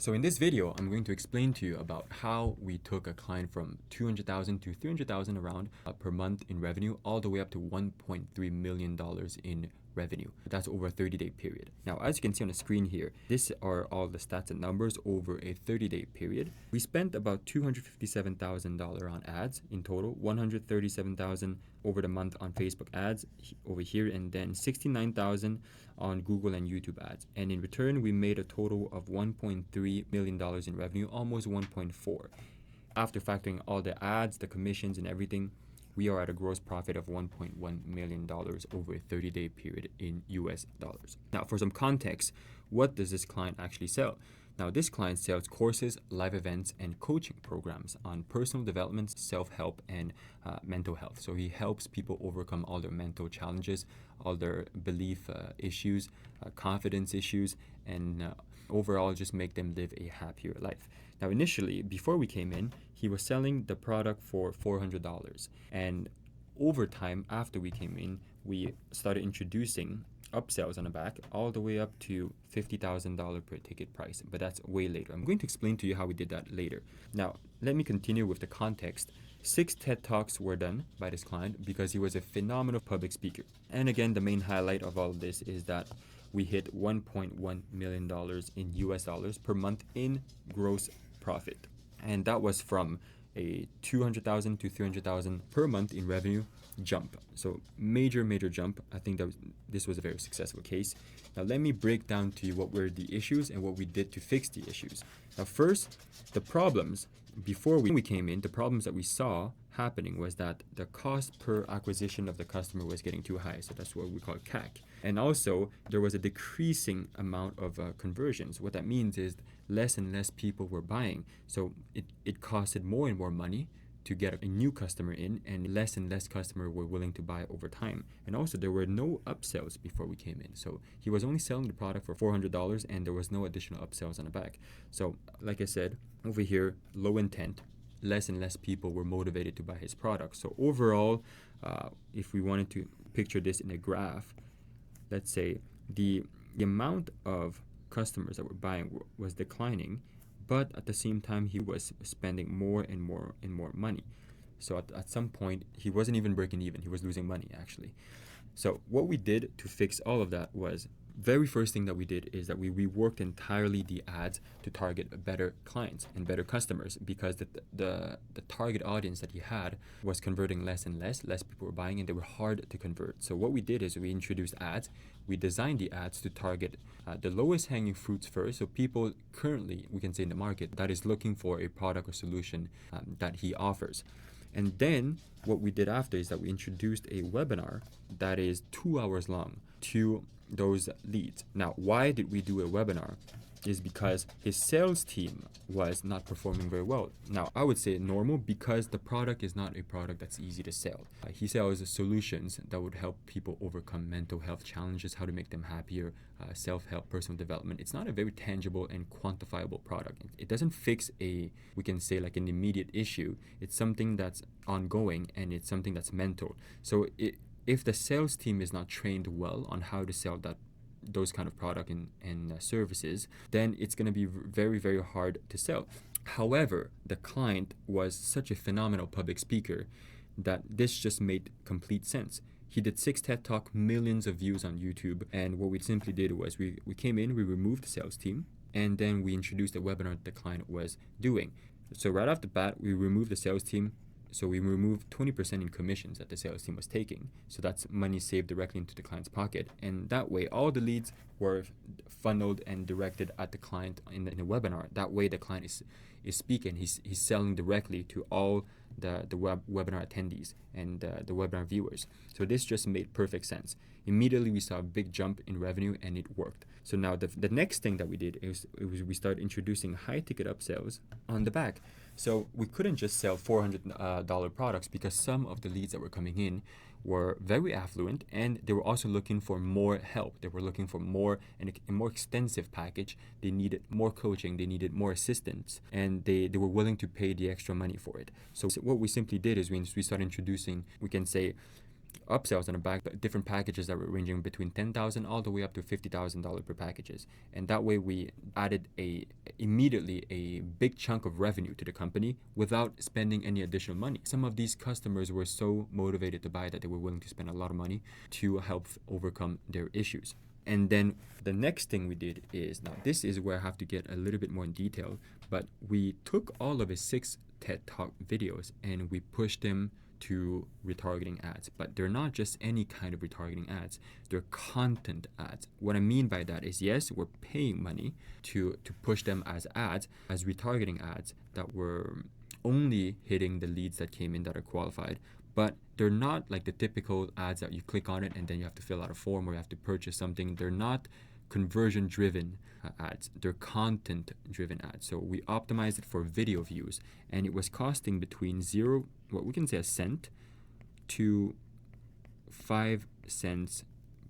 So in this video, I'm going to explain to you about how we took a client from 200,000 to 300,000 around per month in revenue, all the way up to $1.3 million in revenue. That's over a 30-day period. Now, as you can see on the screen here, these are all the stats and numbers over a 30-day period. We spent about $257,000 on ads in total, $137,000 over the month on Facebook ads over here, and then $69,000 on Google and YouTube ads. And in return, we made a total of $1.3 million in revenue, almost 1.4. After factoring all the ads, the commissions, and everything, we are at a gross profit of $1.1 million over a 30-day period in US dollars. Now, for some context, what does this client actually sell? Now, this client sells courses, live events, and coaching programs on personal development, self-help, and mental health. So he helps people overcome all their mental challenges, all their belief issues, confidence issues, and overall just make them live a happier life. Now, initially, before we came in, he was selling the product for $400. And over time, after we came in, we started introducing upsells on the back all the way up to $50,000 per ticket price, but that's way later. I'm going to explain to you how we did that later. Now, let me continue with the context. 6 TED Talks were done by this client because he was a phenomenal public speaker. And again, the main highlight of all of this is that we hit $1.1 million in US dollars per month in gross profit. And that was from a 200,000 to 300,000 per month in revenue jump. So major jump. I think that this was a very successful case. Now let me break down to you what were the issues and what we did to fix the issues. Now first, the problems. Before we came in, the problems that we saw happening was that the cost per acquisition of the customer was getting too high. So that's what we call CAC. And also there was a decreasing amount of conversions. What that means is less and less people were buying. So it costed more and more money to get a new customer in, and less customers were willing to buy over time. And also there were no upsells before we came in. So he was only selling the product for $400 and there was no additional upsells on the back. So like I said, over here, low intent, less and less people were motivated to buy his product. So overall, if we wanted to picture this in a graph, let's say the amount of customers that were buying was declining, but at the same time he was spending more and more money. So at some point he wasn't even breaking even, he was losing money actually. So what we did to fix all of that was, very first thing that we did is that we reworked entirely the ads to target better clients and better customers, because the target audience that he had was converting less and less people were buying, and they were hard to convert. So what we did is we introduced ads. We designed the ads to target the lowest hanging fruits first, so people currently, we can say in the market, that is looking for a product or solution that he offers. And then what we did after is that we introduced a webinar that is 2 hours long to those leads. Now, why did we do a webinar? Is because his sales team was not performing very well. Now, I would say normal, because the product is not a product that's easy to sell. He sells solutions that would help people overcome mental health challenges, how to make them happier, self-help, personal development. It's not a very tangible and quantifiable product. It doesn't fix we can say like an immediate issue. It's something that's ongoing, and it's something that's mental. So if the sales team is not trained well on how to sell those kind of product and services, then it's going to be very hard to sell. However, the client was such a phenomenal public speaker that this just made complete sense. He did 6 TED Talk, millions of views on YouTube, and what we simply did was we came in, we removed the sales team, and then we introduced a webinar that the client was doing. So right off the bat, we removed the sales team. So we removed 20% in commissions that the sales team was taking. So that's money saved directly into the client's pocket. And that way, all the leads were funneled and directed at the client in the webinar. That way, the client is speaking. He's selling directly to all the webinar attendees and the webinar viewers. So this just made perfect sense. Immediately, we saw a big jump in revenue, and it worked. So now the next thing that we did is we started introducing high ticket upsells on the back. So we couldn't just sell $400 products, because some of the leads that were coming in were very affluent, and they were also looking for more help. They were looking for a more extensive package. They needed more coaching, they needed more assistance, and they were willing to pay the extra money for it. So what we simply did is we started introducing, we can say, upsells on the back, different packages that were ranging between $10,000 all the way up to $50,000 per packages. And that way we added immediately a big chunk of revenue to the company without spending any additional money. Some of these customers were so motivated to buy that they were willing to spend a lot of money to help overcome their issues. And then the next thing we did is, now this is where I have to get a little bit more in detail, but we took all of his 6 TED Talk videos and we pushed them to retargeting ads. But they're not just any kind of retargeting ads, they're content ads. What I mean by that is, yes, we're paying money to push them as ads, as retargeting ads that were only hitting the leads that came in that are qualified, but they're not like the typical ads that you click on it and then you have to fill out a form or you have to purchase something. They're not conversion driven ads, they're content driven ads. So we optimized it for video views, and it was costing between what we can say a cent to 5 cents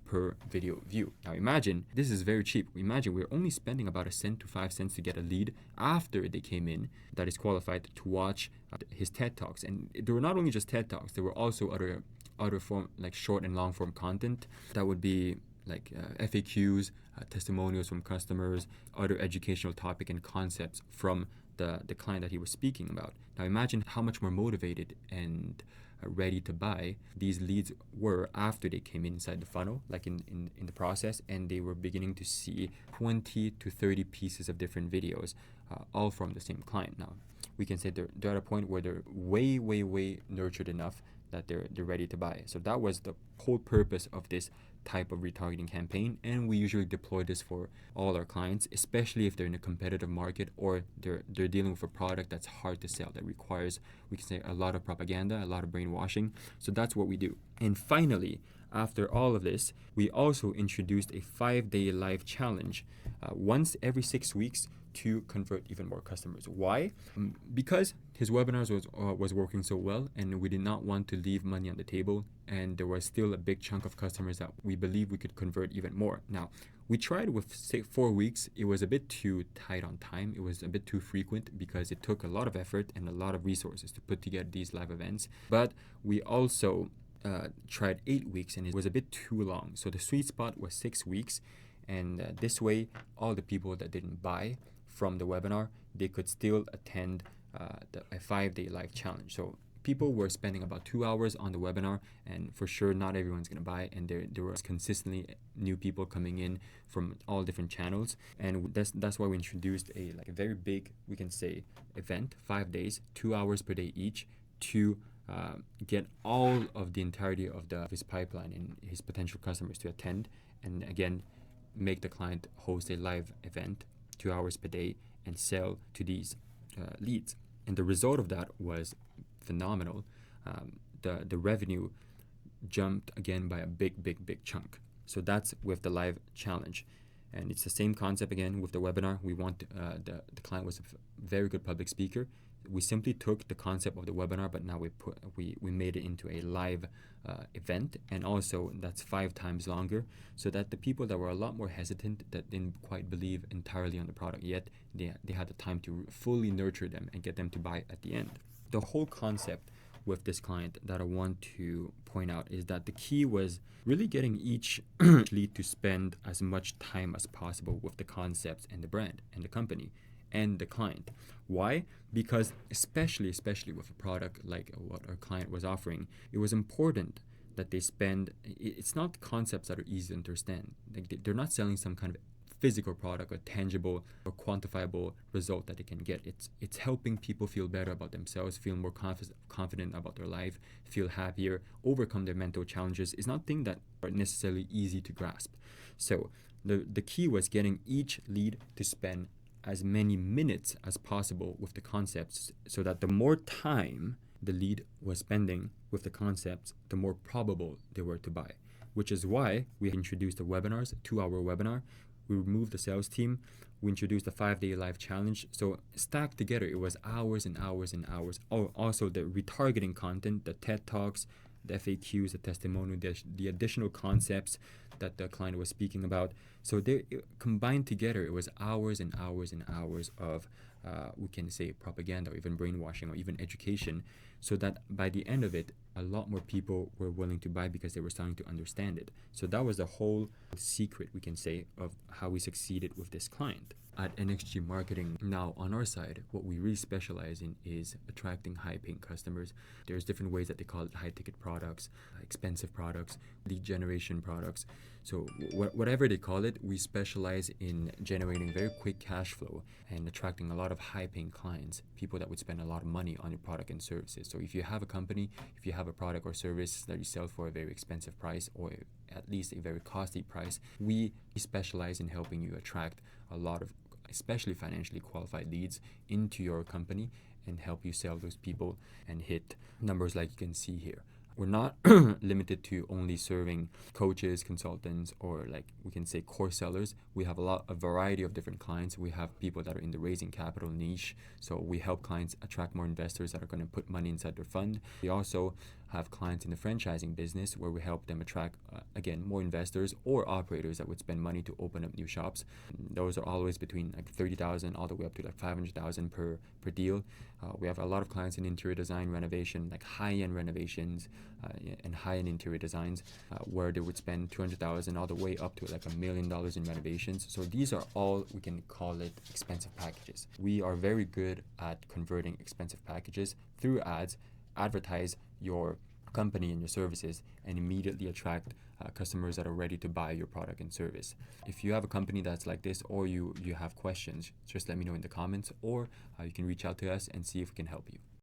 per video view. Now imagine, this is very cheap. Imagine we're only spending about a cent to 5 cents to get a lead after they came in that is qualified to watch his TED Talks. And there were not only just TED Talks, there were also other form, like short and long form content that would be like FAQs, testimonials from customers, other educational topic and concepts from the client that he was speaking about. Now imagine how much more motivated and ready to buy these leads were after they came inside the funnel, like in the process, and they were beginning to see 20 to 30 pieces of different videos, all from the same client. Now we can say they're at a point where they're way nurtured enough that they're ready to buy. So that was the whole purpose of this type of retargeting campaign, and we usually deploy this for all our clients, especially if they're in a competitive market or they're dealing with a product that's hard to sell, that requires, we can say, a lot of propaganda, a lot of brainwashing. So that's what we do. And finally, after all of this, we also introduced a 5-day live challenge once every 6 weeks to convert even more customers. Why? Because his webinars was working so well, and we did not want to leave money on the table, and there was still a big chunk of customers that we believe we could convert even more. Now, we tried with 4 weeks. It was a bit too tight on time. It was a bit too frequent because it took a lot of effort and a lot of resources to put together these live events. But we also tried 8 weeks, and it was a bit too long. So the sweet spot was 6 weeks, and this way, all the people that didn't buy from the webinar, they could still attend a 5-day live challenge. So people were spending about 2 hours on the webinar, and for sure not everyone's going to buy, and there was consistently new people coming in from all different channels. And that's why we introduced a very big, we can say, event, 5 days, 2 hours per day each, to get all of the entirety of his pipeline and his potential customers to attend, and again make the client host a live event 2 hours per day and sell to these leads. And the result of that was phenomenal. The revenue jumped again by a big chunk. So that's with the live challenge. And it's the same concept again with the webinar. We want the client was a very good public speaker. We simply took the concept of the webinar, but now we made it into a live event, and also that's 5 times longer, so that the people that were a lot more hesitant, that didn't quite believe entirely on the product yet, they had the time to fully nurture them and get them to buy at the end. The whole concept with this client that I want to point out is that the key was really getting each lead to spend as much time as possible with the concepts and the brand and the company and the client. Why? Because especially with a product like what our client was offering, it was important that they spend. It's not concepts that are easy to understand. Like they're not selling some kind of physical product, a tangible or quantifiable result that they can get. It's helping people feel better about themselves, feel more confident about their life, feel happier, overcome their mental challenges. It's not things that are necessarily easy to grasp. So the key was getting each lead to spend as many minutes as possible with the concepts, so that the more time the lead was spending with the concepts, the more probable they were to buy. Which is why we introduced the webinars, a 2-hour webinar. We removed the sales team. We introduced a 5-day live challenge. So stacked together, it was hours and hours and hours. Oh, also the retargeting content, the TED Talks, the FAQs, the testimonial, the additional concepts that the client was speaking about. So they combined together, it was hours and hours and hours of, we can say, propaganda or even brainwashing or even education, so that by the end of it, a lot more people were willing to buy because they were starting to understand it. So that was the whole secret, we can say, of how we succeeded with this client. At NXG Marketing, now on our side, what we really specialize in is attracting high-paying customers. There's different ways that they call it: high-ticket products, expensive products, lead generation products. So whatever they call it, we specialize in generating very quick cash flow and attracting a lot of high-paying clients, people that would spend a lot of money on your product and services. So if you have a company, if you have a product or service that you sell for a very expensive price or at least a very costly price, we specialize in helping you attract a lot of especially financially qualified leads into your company and help you sell those people and hit numbers like you can see here. We're not limited to only serving coaches, consultants, or like we can say core sellers. We have a variety of different clients. We have people that are in the raising capital niche. So we help clients attract more investors that are going to put money inside their fund. We also have clients in the franchising business where we help them attract, again, more investors or operators that would spend money to open up new shops. And those are always between like 30,000 all the way up to like 500,000 per deal. We have a lot of clients in interior design, renovation, like high-end renovations and high-end interior designs, where they would spend 200,000 all the way up to like $1 million in renovations. So these are all, we can call it, expensive packages. We are very good at converting expensive packages through ads, advertise your company and your services, and immediately attract customers that are ready to buy your product and service. If you have a company that's like this, or you have questions, just let me know in the comments, or you can reach out to us and see if we can help you.